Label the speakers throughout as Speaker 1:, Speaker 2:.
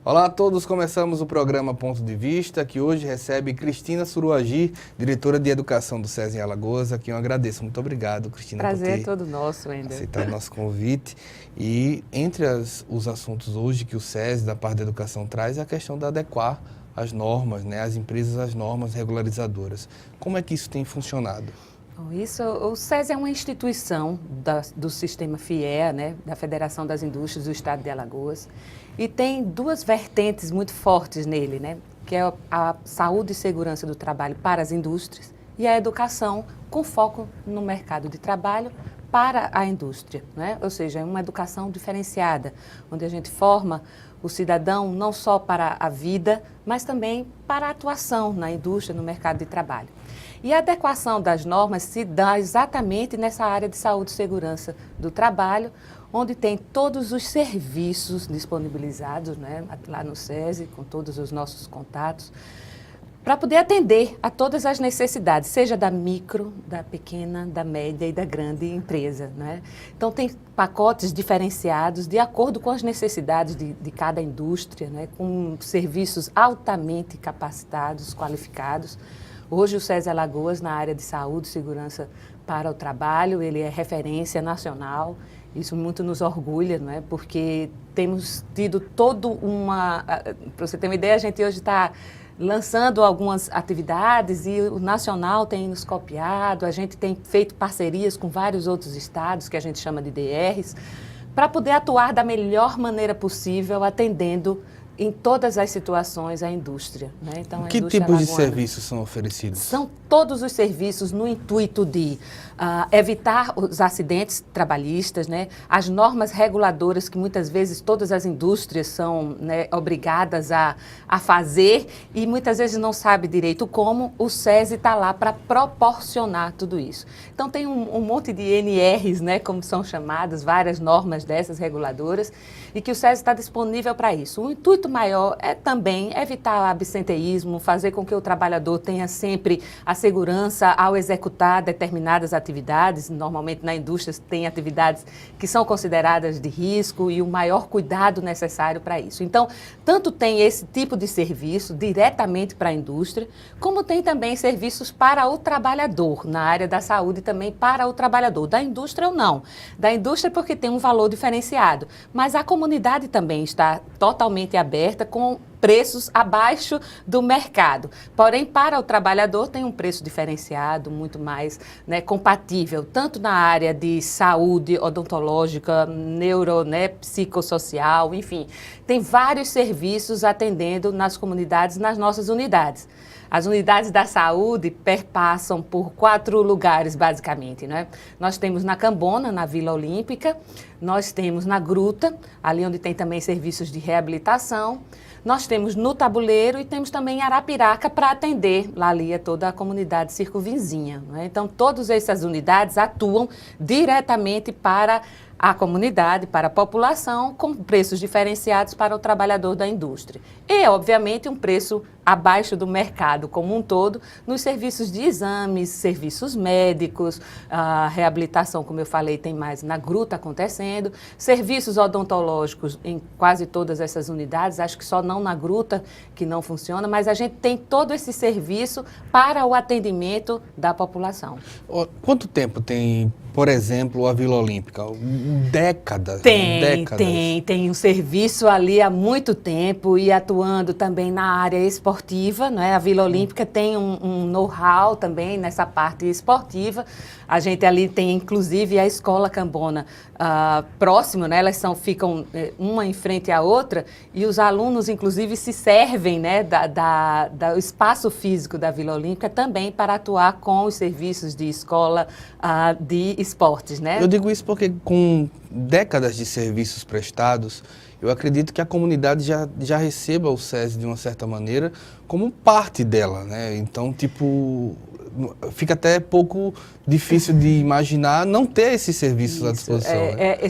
Speaker 1: Olá a todos, começamos o programa Ponto de Vista, que hoje recebe Cristina Suruagi, diretora de Educação do SESI em Alagoas, a quem eu agradeço. Muito obrigado, Cristina,
Speaker 2: Prazer
Speaker 1: por
Speaker 2: é
Speaker 1: ter
Speaker 2: todo nosso, Wender.
Speaker 1: aceitado o nosso convite. E entre os assuntos hoje que o SESI, da parte da educação, traz, é a questão de adequar as normas, né, as empresas às normas regularizadoras. Como é que isso tem funcionado?
Speaker 2: O SESI é uma instituição do sistema FIEA, né, da Federação das Indústrias do Estado de Alagoas, e tem duas vertentes muito fortes nele, né, que é a saúde e segurança do trabalho para as indústrias e a educação com foco no mercado de trabalho para a indústria, né? Ou seja, é uma educação diferenciada, onde a gente forma o cidadão não só para a vida, mas também para a atuação na indústria, no mercado de trabalho. E a adequação das normas se dá exatamente nessa área de saúde e segurança do trabalho, onde tem todos os serviços disponibilizados, né, lá no SESI, com todos os nossos contatos, para poder atender a todas as necessidades, seja da micro, da pequena, da média e da grande empresa, né? Então, tem pacotes diferenciados de acordo com as necessidades de cada indústria, né, com serviços altamente capacitados, qualificados. Hoje, o SESI Alagoas, na área de saúde e segurança para o trabalho, ele é referência nacional. Isso muito nos orgulha, não é? Porque temos tido toda uma... Para você ter uma ideia, a gente hoje está lançando algumas atividades e o Nacional tem nos copiado, a gente tem feito parcerias com vários outros estados, que a gente chama de DRs, para poder atuar da melhor maneira possível, atendendo em todas as situações a indústria, né? Então,
Speaker 1: Que tipos de serviços são oferecidos?
Speaker 2: São todos os serviços no intuito de evitar os acidentes trabalhistas, né? As normas reguladoras que muitas vezes todas as indústrias são, né, obrigadas a fazer e muitas vezes não sabe direito como, o SESI está lá para proporcionar tudo isso. Então tem um monte de NRs, né, como são chamadas, várias normas dessas reguladoras, e que o SESI está disponível para isso. O intuito maior é também evitar o absenteísmo, fazer com que o trabalhador tenha sempre a segurança ao executar determinadas atividades. Normalmente na indústria tem atividades que são consideradas de risco e o maior cuidado necessário para isso. Então, tanto tem esse tipo de serviço diretamente para a indústria, como tem também serviços para o trabalhador, na área da saúde também para o trabalhador, da indústria ou não. Da indústria porque tem um valor diferenciado, mas a comunidade também está totalmente aberta com preços abaixo do mercado. Porém, para o trabalhador tem um preço diferenciado, muito mais, né, compatível, tanto na área de saúde odontológica, neuro, né, psicossocial, enfim. Tem vários serviços atendendo nas comunidades, nas nossas unidades. As unidades da saúde perpassam por 4 lugares, basicamente, né? Nós temos na Cambona, na Vila Olímpica, nós temos na Gruta, ali onde tem também serviços de reabilitação, nós temos no Tabuleiro e temos também em Arapiraca para atender lá ali toda a comunidade circunvizinha, né? Então, todas essas unidades atuam diretamente para a comunidade, para a população, com preços diferenciados para o trabalhador da indústria. E, obviamente, um preço abaixo do mercado como um todo, nos serviços de exames, serviços médicos, a reabilitação, como eu falei, tem mais na Gruta acontecendo, serviços odontológicos em quase todas essas unidades, acho que só não na Gruta que não funciona, mas a gente tem todo esse serviço para o atendimento da população.
Speaker 1: Quanto tempo tem, por exemplo, a Vila Olímpica? Décadas?
Speaker 2: Tem um serviço ali há muito tempo e atuando também na área esportiva, né? A Vila Olímpica tem um know-how também nessa parte esportiva. A gente ali tem, inclusive, a Escola Cambona próximo, né? Elas ficam uma em frente à outra e os alunos, inclusive, se servem, né, do espaço físico da Vila Olímpica também para atuar com os serviços de escola de esportes, né?
Speaker 1: Eu digo isso porque com décadas de serviços prestados, eu acredito que a comunidade já receba o SESI de uma certa maneira como parte dela, né? Então, tipo, fica até pouco difícil de imaginar não ter esses serviços à disposição.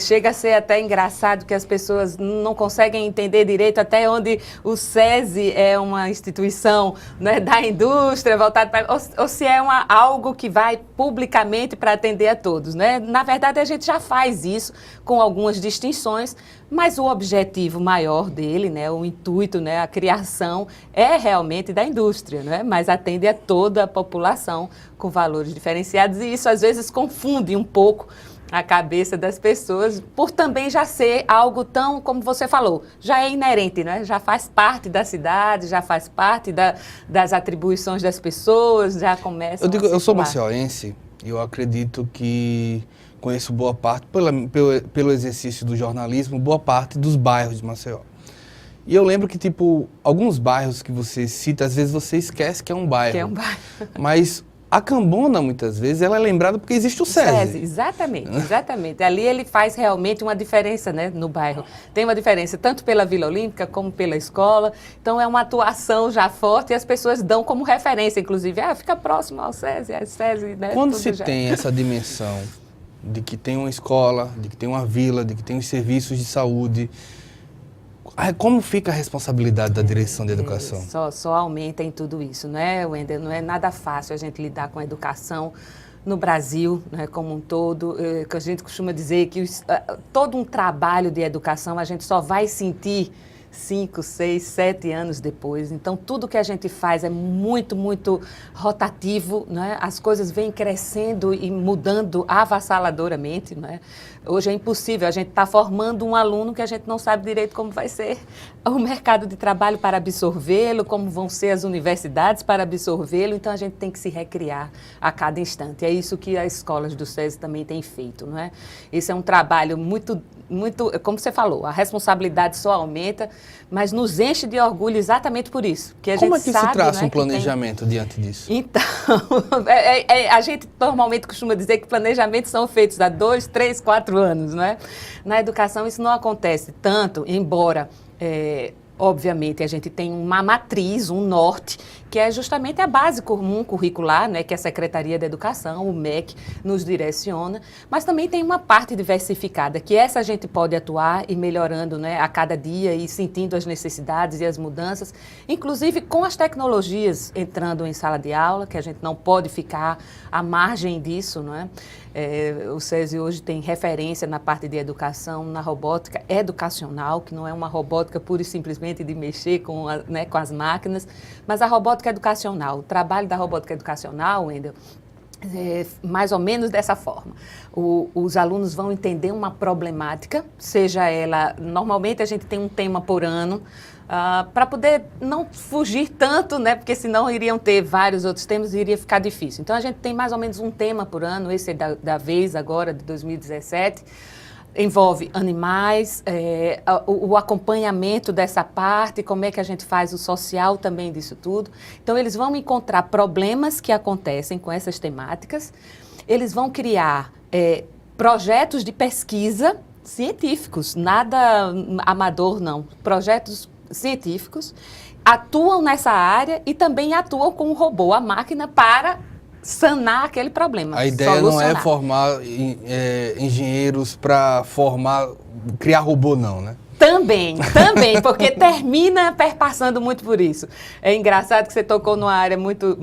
Speaker 2: Chega a ser até engraçado que as pessoas não conseguem entender direito até onde o SESI é uma instituição, né, da indústria, voltada para... Ou se é algo que vai publicamente para atender a todos, né? Na verdade, a gente já faz isso com algumas distinções, mas o objetivo maior dele, né, o intuito, né, a criação é realmente da indústria, né, mas atende a toda a população com valores diferenciados e isso às vezes confunde um pouco a cabeça das pessoas por também já ser algo tão, como você falou, já é inerente, né, já faz parte da cidade, já faz parte das atribuições das pessoas, já começa
Speaker 1: eu sou maceiense e eu acredito que conheço boa parte, pelo exercício do jornalismo, boa parte dos bairros de Maceió. E eu lembro que, tipo, alguns bairros que você cita, às vezes você esquece que é um bairro.
Speaker 2: Que é um bairro.
Speaker 1: Mas a Cambona, muitas vezes, ela é lembrada porque existe o SESI.
Speaker 2: Exatamente, exatamente. Ali ele faz realmente uma diferença, né, no bairro. Tem uma diferença tanto pela Vila Olímpica como pela escola. Então é uma atuação já forte e as pessoas dão como referência, inclusive, fica próximo ao SESI, né?
Speaker 1: Quando se tem essa dimensão de que tem uma escola, de que tem uma vila, de que tem os serviços de saúde, como fica a responsabilidade da direção de educação?
Speaker 2: Só aumenta em tudo isso, né, Wender? Não é nada fácil a gente lidar com a educação no Brasil, né, como um todo. Que a gente costuma dizer que todo um trabalho de educação a gente só vai sentir 5, 6, 7 anos depois. Então, tudo que a gente faz é muito, muito rotativo, né? As coisas vêm crescendo e mudando avassaladoramente, né? Hoje é impossível, a gente está formando um aluno que a gente não sabe direito como vai ser o mercado de trabalho para absorvê-lo, como vão ser as universidades para absorvê-lo, então a gente tem que se recriar a cada instante. É isso que as escolas do SESI também têm feito, não é? Esse é um trabalho muito, como você falou, a responsabilidade só aumenta, mas nos enche de orgulho exatamente por isso. Que a
Speaker 1: como
Speaker 2: gente
Speaker 1: é que
Speaker 2: sabe,
Speaker 1: se traça
Speaker 2: né,
Speaker 1: um planejamento diante disso?
Speaker 2: Então, a gente normalmente costuma dizer que planejamentos são feitos há 2, 3, 4 anos, não é? Na educação isso não acontece tanto, embora, obviamente, a gente tem uma matriz, um norte, que é justamente a base comum curricular, né, que a Secretaria da Educação, o MEC, nos direciona, mas também tem uma parte diversificada, que essa a gente pode atuar e melhorando, né, a cada dia e sentindo as necessidades e as mudanças, inclusive com as tecnologias entrando em sala de aula, que a gente não pode ficar à margem disso, não é? O SESI hoje tem referência na parte de educação, na robótica educacional, que não é uma robótica pura e simplesmente de mexer com as máquinas, mas a robótica educacional. O trabalho da robótica educacional, Wendel, mais ou menos dessa forma. Os alunos vão entender uma problemática, seja ela... Normalmente a gente tem um tema por ano, para poder não fugir tanto, né? Porque senão iriam ter vários outros temas e iria ficar difícil. Então a gente tem mais ou menos um tema por ano, esse é da vez agora, de 2017, envolve animais, o acompanhamento dessa parte, como é que a gente faz o social também disso tudo. Então eles vão encontrar problemas que acontecem com essas temáticas, eles vão criar projetos de pesquisa científicos, nada amador não, projetos científicos, atuam nessa área e também atuam com o robô, a máquina, para sanar aquele problema.
Speaker 1: A ideia não é formar engenheiros para criar robô não, né? Também,
Speaker 2: porque termina perpassando muito por isso. É engraçado que você tocou numa área muito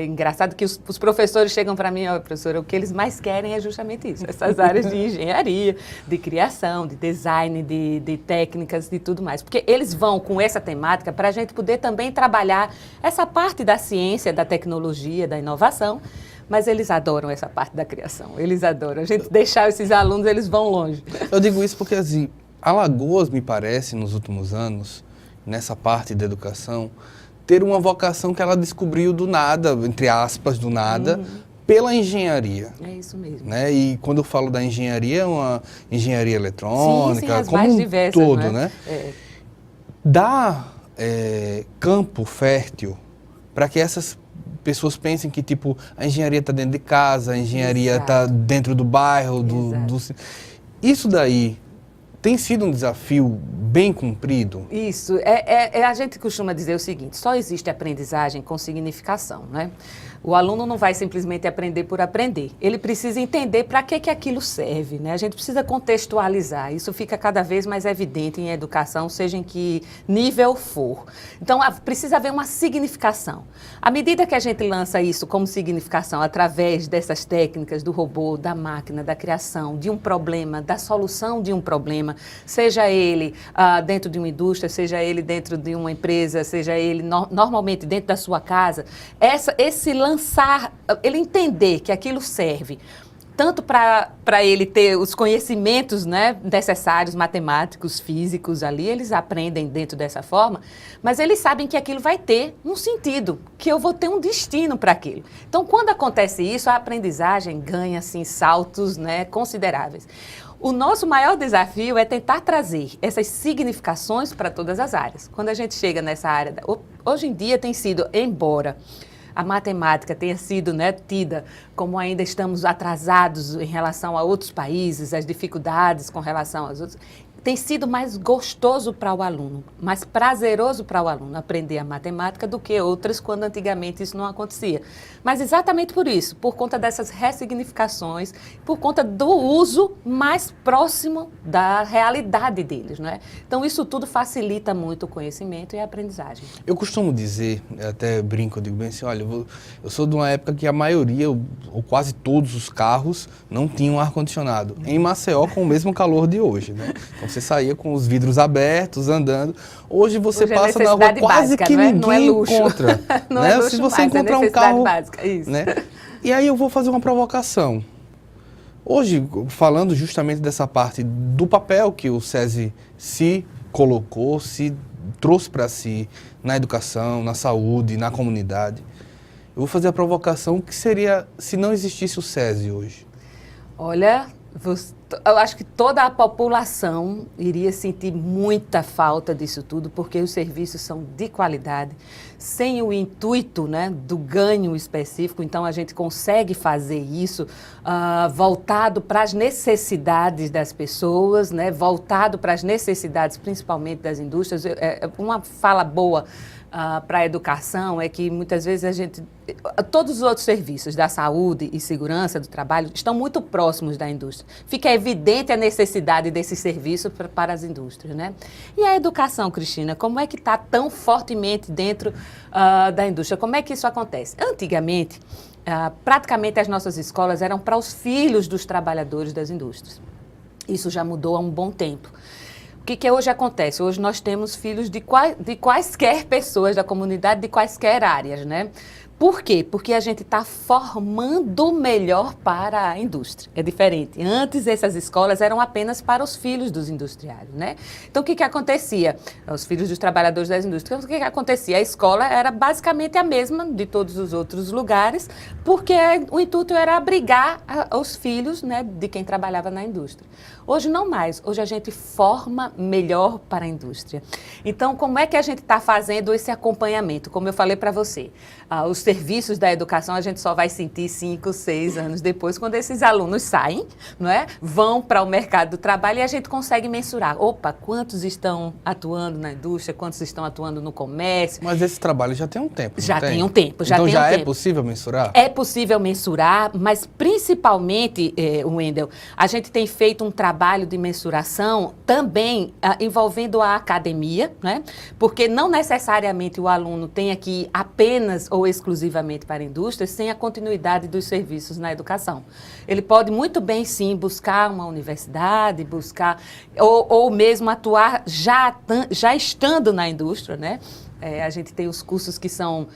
Speaker 2: engraçado, que os professores chegam para mim, professora, o que eles mais querem é justamente isso, essas áreas de engenharia, de criação, de design, de técnicas e tudo mais. Porque eles vão com essa temática para a gente poder também trabalhar essa parte da ciência, da tecnologia, da inovação, mas eles adoram essa parte da criação, eles adoram. A gente deixar esses alunos, eles vão longe.
Speaker 1: Eu digo isso porque, assim, Alagoas, me parece, nos últimos anos, nessa parte da educação, ter uma vocação que ela descobriu do nada, entre aspas, do nada, pela engenharia.
Speaker 2: É isso mesmo.
Speaker 1: Né? E quando eu falo da engenharia, é uma engenharia eletrônica,
Speaker 2: as
Speaker 1: como
Speaker 2: mais
Speaker 1: um
Speaker 2: diversas,
Speaker 1: todo, né? Dá campo fértil para que essas pessoas pensem que, tipo, a engenharia está dentro de casa, a engenharia está dentro do bairro, Isso daí tem sido um desafio bem cumprido?
Speaker 2: Isso. A gente costuma dizer o seguinte, só existe aprendizagem com significação, né? O aluno não vai simplesmente aprender por aprender. Ele precisa entender para que aquilo serve, né? A gente precisa contextualizar. Isso fica cada vez mais evidente em educação, seja em que nível for. Então, precisa haver uma significação. À medida que a gente lança isso como significação através dessas técnicas do robô, da máquina, da criação, de um problema, da solução de um problema, seja ele dentro de uma indústria, seja ele dentro de uma empresa, seja ele normalmente dentro da sua casa, esse lançar, ele entender que aquilo serve tanto para ele ter os conhecimentos, né, necessários, matemáticos, físicos ali, eles aprendem dentro dessa forma, mas eles sabem que aquilo vai ter um sentido, que eu vou ter um destino para aquilo. Então, quando acontece isso, a aprendizagem ganha, assim, saltos, né, consideráveis. O nosso maior desafio é tentar trazer essas significações para todas as áreas. Quando a gente chega nessa área, hoje em dia tem sido, embora a matemática tenha sido, né, tida como ainda estamos atrasados em relação a outros países, as dificuldades com relação aos outros, tem sido mais gostoso para o aluno, mais prazeroso para o aluno aprender a matemática do que outras, quando antigamente isso não acontecia. Mas exatamente por isso, por conta dessas ressignificações, por conta do uso mais próximo da realidade deles, não é? Então, isso tudo facilita muito o conhecimento e a aprendizagem.
Speaker 1: Eu costumo dizer, até brinco, eu digo bem assim, olha, eu sou de uma época que a maioria, ou quase todos os carros, não tinham ar-condicionado. Em Maceió, com o mesmo calor de hoje, né? Então, você saía com os vidros abertos, andando. Hoje você passa na rua quase básica, que ninguém encontra.
Speaker 2: Não é luxo.
Speaker 1: Se você
Speaker 2: mais,
Speaker 1: encontrar um carro,
Speaker 2: básica, isso.
Speaker 1: Né? E aí eu vou fazer uma provocação. Hoje, falando justamente dessa parte do papel que o SESI se colocou, se trouxe para si na educação, na saúde, na comunidade, eu vou fazer a provocação: o que seria se não existisse o SESI hoje?
Speaker 2: Olha, eu acho que toda a população iria sentir muita falta disso tudo, porque os serviços são de qualidade, sem o intuito, né, do ganho específico. Então, a gente consegue fazer isso voltado para as necessidades das pessoas, né, voltado para as necessidades principalmente das indústrias. Uma fala boa para a educação é que muitas vezes todos os outros serviços da saúde e segurança do trabalho estão muito próximos da indústria. Fica evidente a necessidade desses serviços para as indústrias, né? E a educação, Cristina, como é que está tão fortemente dentro da indústria? Como é que isso acontece? Antigamente, praticamente as nossas escolas eram para os filhos dos trabalhadores das indústrias. Isso já mudou há um bom tempo. O que hoje acontece? Hoje nós temos filhos de quaisquer pessoas da comunidade, de quaisquer áreas, né? Por quê? Porque a gente está formando melhor para a indústria. É diferente. Antes, essas escolas eram apenas para os filhos dos industriários, né? Então, o que acontecia? Os filhos dos trabalhadores das indústrias. O que acontecia? A escola era basicamente a mesma de todos os outros lugares, porque o intuito era abrigar os filhos, né, de quem trabalhava na indústria. Hoje, não mais. Hoje, a gente forma melhor para a indústria. Então, como é que a gente está fazendo esse acompanhamento? Como eu falei para você, os serviços da educação a gente só vai sentir 5, 6 anos depois, quando esses alunos saem, não é? Vão para o mercado do trabalho e a gente consegue mensurar. Opa, quantos estão atuando na indústria, quantos estão atuando no comércio.
Speaker 1: Mas esse trabalho já tem um tempo,
Speaker 2: já tem um tempo. Então
Speaker 1: já é possível mensurar?
Speaker 2: É possível mensurar, mas principalmente, Wendel, a gente tem feito um trabalho de mensuração também envolvendo a academia, né? Porque não necessariamente o aluno tem que ir apenas ou exclusivamente para a indústria, sem a continuidade dos serviços na educação. Ele pode muito bem, sim, buscar uma universidade, ou mesmo atuar já estando na indústria, né? A gente tem os cursos que são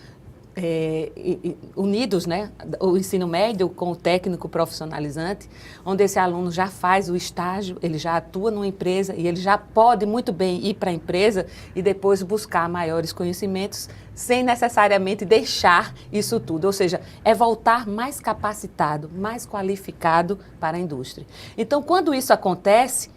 Speaker 2: unidos, né? O ensino médio com o técnico profissionalizante, onde esse aluno já faz o estágio, ele já atua numa empresa e ele já pode muito bem ir para a empresa e depois buscar maiores conhecimentos sem necessariamente deixar isso tudo. Ou seja, é voltar mais capacitado, mais qualificado para a indústria. Então, quando isso acontece,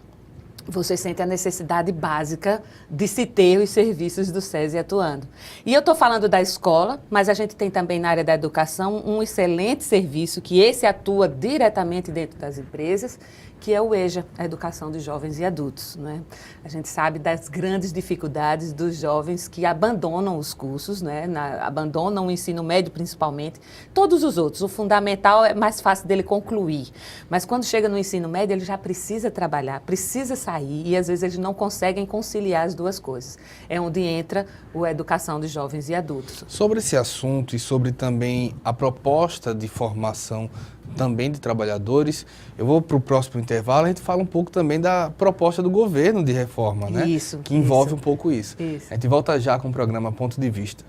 Speaker 2: você sente a necessidade básica de se ter os serviços do SESI atuando. E eu estou falando da escola, mas a gente tem também na área da educação um excelente serviço, que esse atua diretamente dentro das empresas, que é o EJA, a Educação de Jovens e Adultos, né? A gente sabe das grandes dificuldades dos jovens que abandonam os cursos, né? Abandonam o ensino médio principalmente, todos os outros. O fundamental é mais fácil dele concluir, mas quando chega no ensino médio ele já precisa trabalhar, precisa sair e às vezes eles não conseguem conciliar as duas coisas. É onde entra a Educação de Jovens e Adultos.
Speaker 1: Sobre esse assunto e sobre também a proposta de formação também de trabalhadores, eu vou para o próximo intervalo, a gente fala um pouco também da proposta do governo de reforma, né?
Speaker 2: Isso.
Speaker 1: Que envolve um pouco isso.
Speaker 2: Isso.
Speaker 1: A gente volta já com o programa Ponto de Vista.